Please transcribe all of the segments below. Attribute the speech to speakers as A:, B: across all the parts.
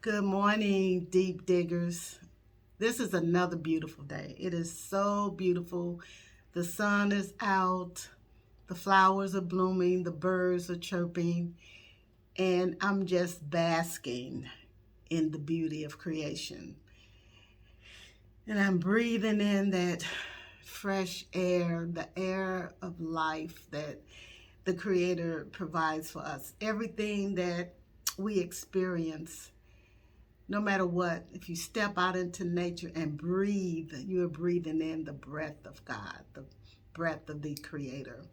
A: Good morning, deep diggers. This is another beautiful day. It is so beautiful. The sun is out, the flowers are blooming, the birds are chirping, and I'm just basking in the beauty of creation. And I'm breathing in that fresh air, the air of life that the Creator provides for us. Everything that we experience, no matter what, if you step out into nature and breathe, you are breathing in the breath of God, the breath of the Creator.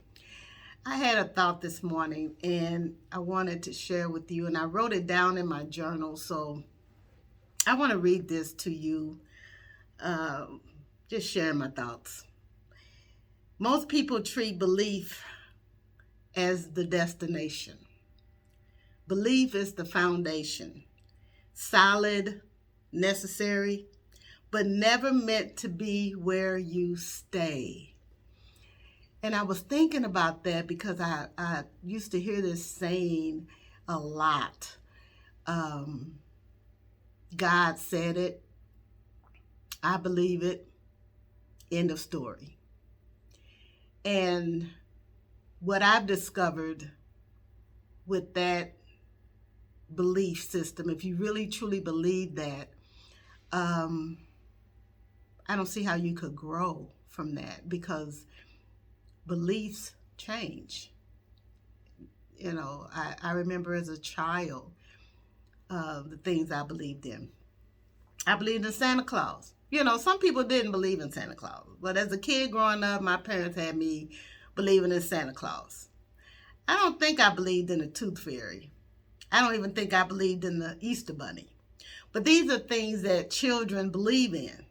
A: I had a thought this morning and I wanted to share with you, and I wrote it down in my journal. So I want to read this to you, just sharing my thoughts. Most people treat belief as the destination. Belief is the foundation, solid, necessary, but never meant to be where you stay. And I was thinking about that because I used to hear this saying a lot. God said it, I believe it, end of story. And what I've discovered with that belief system, if you really truly believe that, I don't see how you could grow from that, because beliefs change. I remember as a child, the things I believed in. I believed in Santa Claus. Some people didn't believe in Santa Claus, but as a kid growing up, my parents had me believing in Santa Claus. I don't think I believed in the Tooth Fairy. I don't even think I believed in the Easter Bunny. But these are things that children believe in.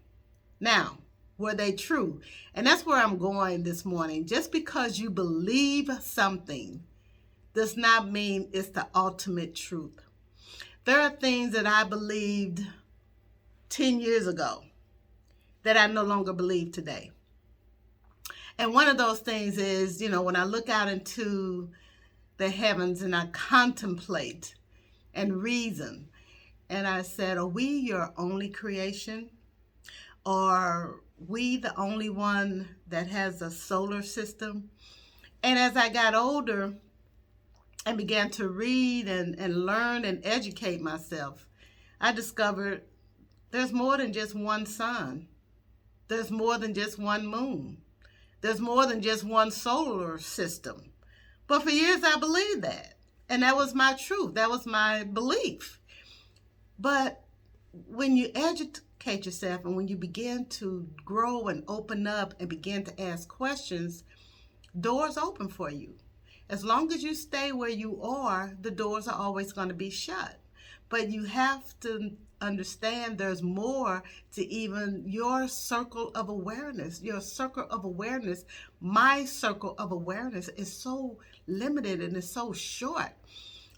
A: Now, were they true? And that's where I'm going this morning. Just because you believe something does not mean it's the ultimate truth. There are things that I believed 10 years ago that I no longer believe today. And one of those things is, when I look out into the heavens and I contemplate and reason, and I said, are we your only creation? Are we the only one that has a solar system? And as I got older and began to read and learn and educate myself, I discovered there's more than just one sun. There's more than just one moon. There's more than just one solar system. But for years I believed that. And that was my truth. That was my belief. But when you educate yourself and when you begin to grow and open up and begin to ask questions, doors open for you. As long as you stay where you are, the doors are always going to be shut. But you have to understand there's more to even your circle of awareness. Your circle of awareness, my circle of awareness is so limited and it's so short.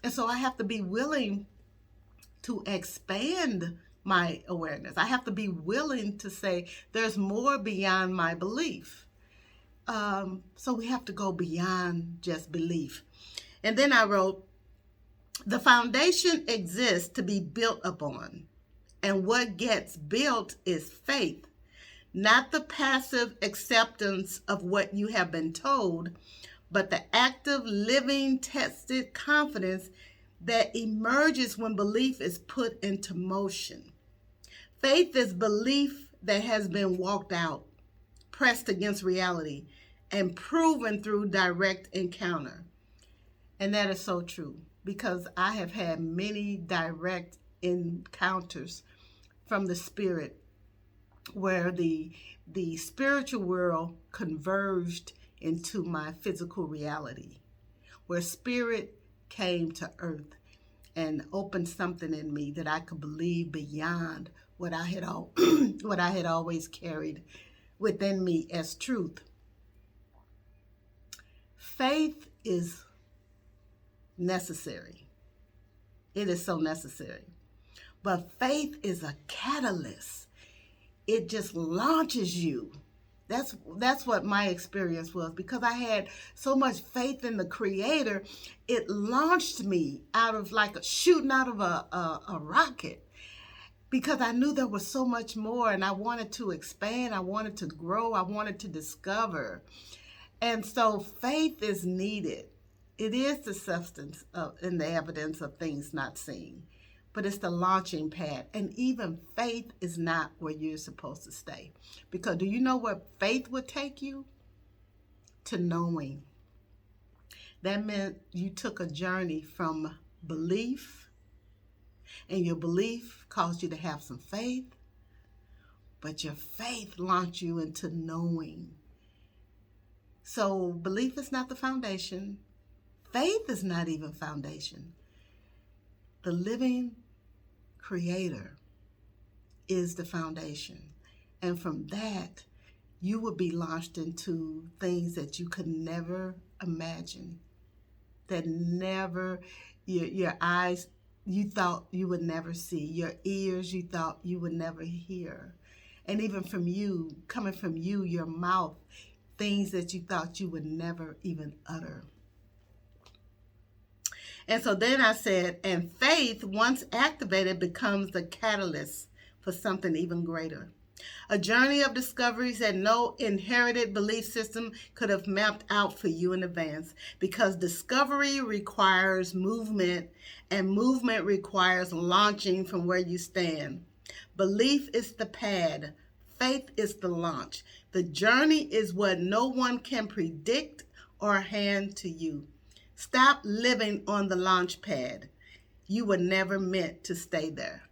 A: And so I have to be willing to expand my awareness. I have to be willing to say there's more beyond my belief. So we have to go beyond just belief. And then I wrote, the foundation exists to be built upon. And what gets built is faith, not the passive acceptance of what you have been told, but the active, living, tested confidence that emerges when belief is put into motion. Faith is belief that has been walked out, pressed against reality, and proven through direct encounter. And that is so true, because I have had many direct encounters from the Spirit where the spiritual world converged into my physical reality, where Spirit came to earth and opened something in me that I could believe beyond what I had what I had always carried within me as truth. Faith is necessary. It is so necessary. But faith is a catalyst. It just launches you That's what my experience was. Because I had so much faith in the Creator, it launched me out of like shooting out of a rocket. Because I knew there was so much more, and I wanted to expand, I wanted to grow, I wanted to discover. And so faith is needed. It is the substance and the evidence of things not seen, but it's the launching pad. And even faith is not where you're supposed to stay. Because do you know where faith would take you? To knowing. That meant you took a journey from belief, and your belief caused you to have some faith, but your faith launched you into knowing. So belief is not the foundation. Faith is not even foundation. The living Creator is the foundation. And from that, you would be launched into things that you could never imagine. That never, your eyes, you thought you would never see. Your ears, you thought you would never hear. And even from you, coming from you, your mouth, things that you thought you would never even utter. And so then I said, and faith, once activated, becomes the catalyst for something even greater. A journey of discoveries that no inherited belief system could have mapped out for you in advance, because discovery requires movement, and movement requires launching from where you stand. Belief is the pad. Faith is the launch. The journey is what no one can predict or hand to you. Stop living on the launch pad. You were never meant to stay there.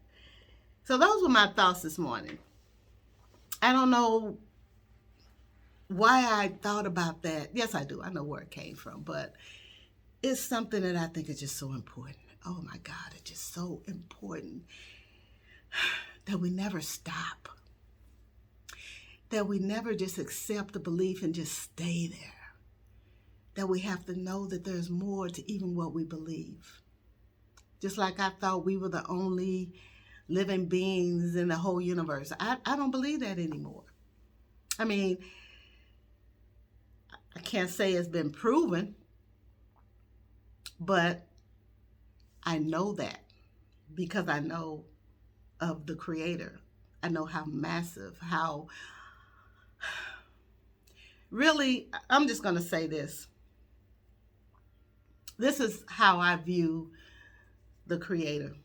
A: So those were my thoughts this morning. I don't know why I thought about that. Yes, I do. I know where it came from, but it's something that I think is just so important. Oh my God, it's just so important that we never stop. That we never just accept the belief and just stay there. That we have to know that there's more to even what we believe. Just like I thought we were the only living beings in the whole universe. I don't believe that anymore. I mean, I can't say it's been proven, but I know that because I know of the Creator. I know how massive, how really, I'm just going to say this. This is how I view the Creator,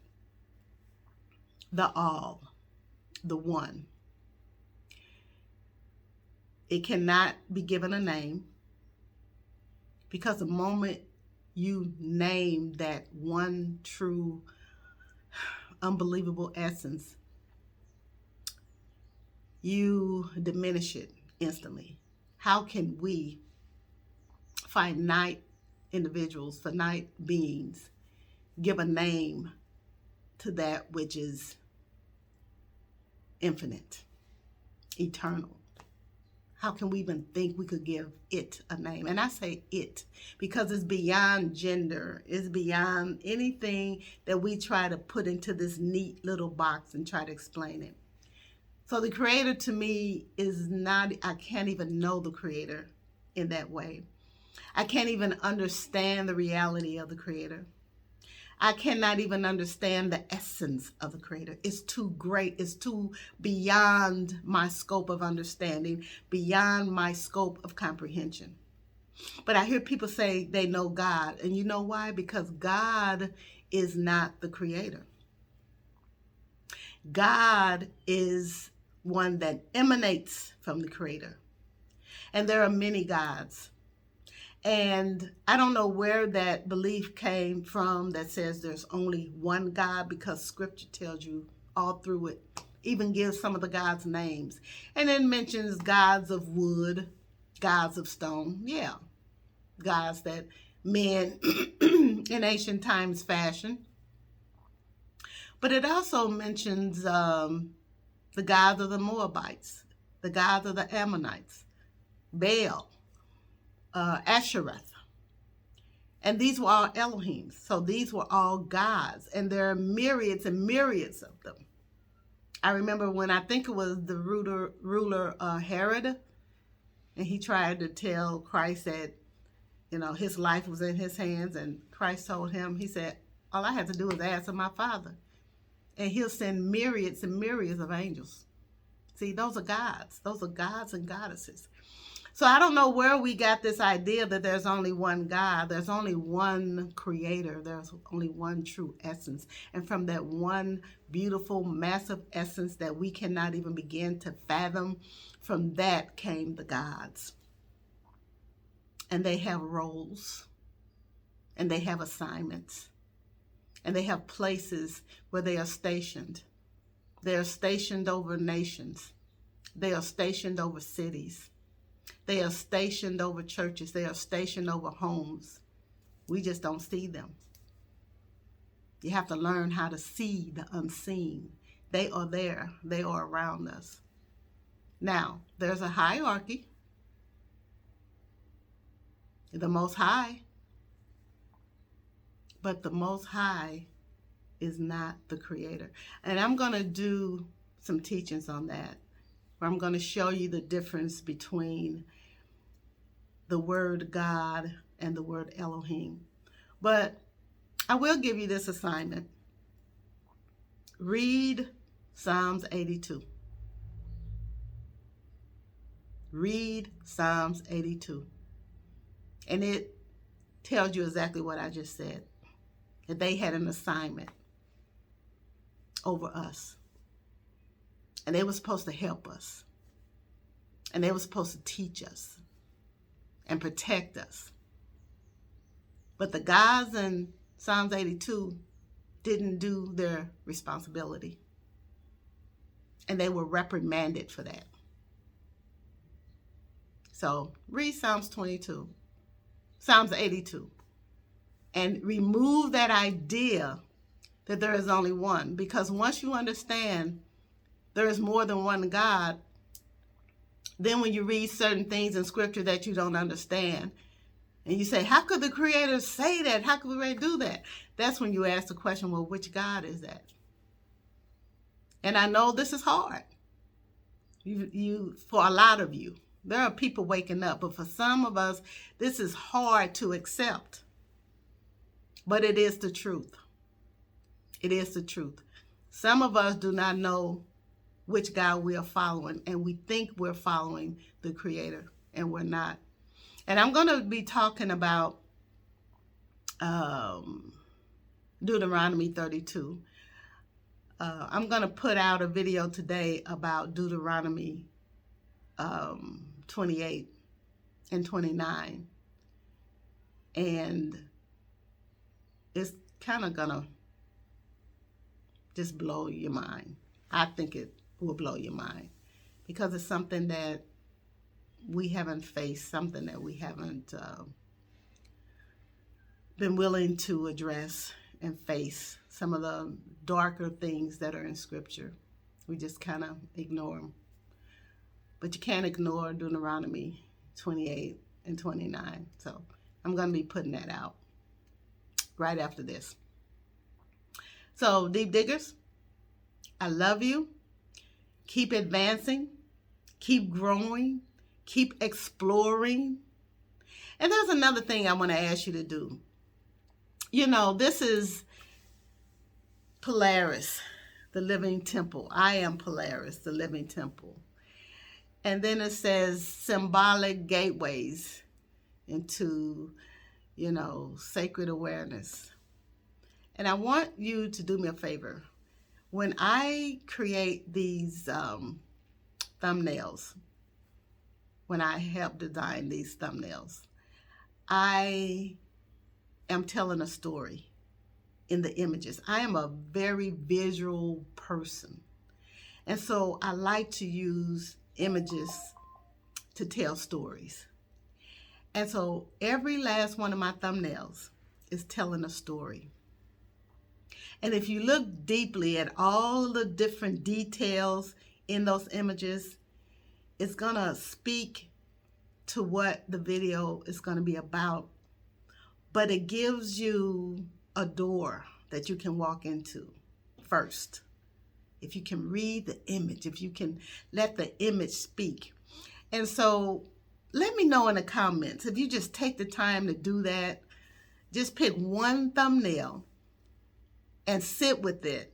A: the all, the one. It cannot be given a name, because the moment you name that one true, unbelievable essence, you diminish it instantly. How can we, finite individuals, finite beings, give a name to that which is infinite, eternal? How can we even think we could give it a name? And I say it because it's beyond gender. It's beyond anything that we try to put into this neat little box and try to explain it. So the Creator to me is not, I can't even know the Creator in that way. I can't even understand the reality of the Creator. I cannot even understand the essence of the Creator. It's too great. It's too beyond my scope of understanding, beyond my scope of comprehension. But I hear people say they know God. And you know why? Because God is not the Creator. God is one that emanates from the Creator. And there are many gods. And I don't know where that belief came from that says there's only one God, because Scripture tells you all through it, even gives some of the gods names. And it mentions gods of wood, gods of stone. Yeah, gods that men in ancient times fashioned. But it also mentions the gods of the Moabites, the gods of the Ammonites, Baal, Ashereth. And these were all Elohims. So these were all gods. And there are myriads and myriads of them. I remember when I think it was the ruler Herod, And he tried to tell Christ that, his life was in his hands. And Christ told him, he said, all I have to do is ask of my Father. And he'll send myriads and myriads of angels. See, those are gods. Those are gods and goddesses. So I don't know where we got this idea that there's only one God. There's only one creator. There's only one true essence. And from that one beautiful, massive essence that we cannot even begin to fathom, from that came the gods. And they have roles. And they have assignments. And they have places where they are stationed. They are stationed over nations. They are stationed over cities. They are stationed over churches. They are stationed over homes. We just don't see them. You have to learn how to see the unseen. They are there. They are around us. Now, there's a hierarchy. The Most High. But the Most High is not the creator. And I'm going to do some teachings on that, where I'm going to show you the difference between the word God and the word Elohim. But I will give you this assignment. Read Psalms 82. Read Psalms 82. And it tells you exactly what I just said. That they had an assignment over us. And they were supposed to help us. And they were supposed to teach us and protect us. But the gods in Psalms 82 didn't do their responsibility. And they were reprimanded for that. So read Psalms 82, and remove that idea that there is only one. Because once you understand there is more than one God, then when you read certain things in scripture that you don't understand, and you say, how could the creator say that? How could they do that? That's when you ask the question, well, which God is that? And I know this is hard. For a lot of you, there are people waking up, but for some of us, this is hard to accept. But it is the truth. It is the truth. Some of us do not know which God we are following, and we think we're following the Creator, and we're not. And I'm going to be talking about Deuteronomy 32. I'm going to put out a video today about Deuteronomy 28 and 29. And it's kind of going to just blow your mind. I think it will blow your mind because it's something that we haven't faced, something that we haven't been willing to address and face. Some of the darker things that are in Scripture, we just kind of ignore them. But you can't ignore Deuteronomy 28 and 29. So I'm going to be putting that out right after this. So, Deep Diggers, I love you. Keep advancing. Keep growing. Keep exploring. And there's another thing I want to ask you to do. You know, this is Polaris, the living temple. I am Polaris, the living temple. And then it says symbolic gateways into, sacred awareness. And I want you to do me a favor. When I create these thumbnails, when I help design these thumbnails, I am telling a story in the images. I am a very visual person. And so I like to use images to tell stories. And so every last one of my thumbnails is telling a story. And if you look deeply at all the different details in those images, it's going to speak to what the video is going to be about. But it gives you a door that you can walk into first. If you can read the image, if you can let the image speak. And so Let me know in the comments if you just take the time to do that. Just pick one thumbnail and sit with it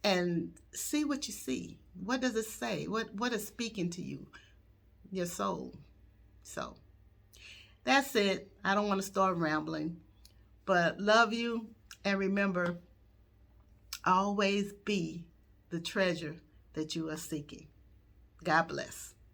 A: and see what you see. What does it say? What is speaking to you, your soul? So that's it. I don't want to start rambling, but love you, and remember, always be the treasure that you are seeking. God bless.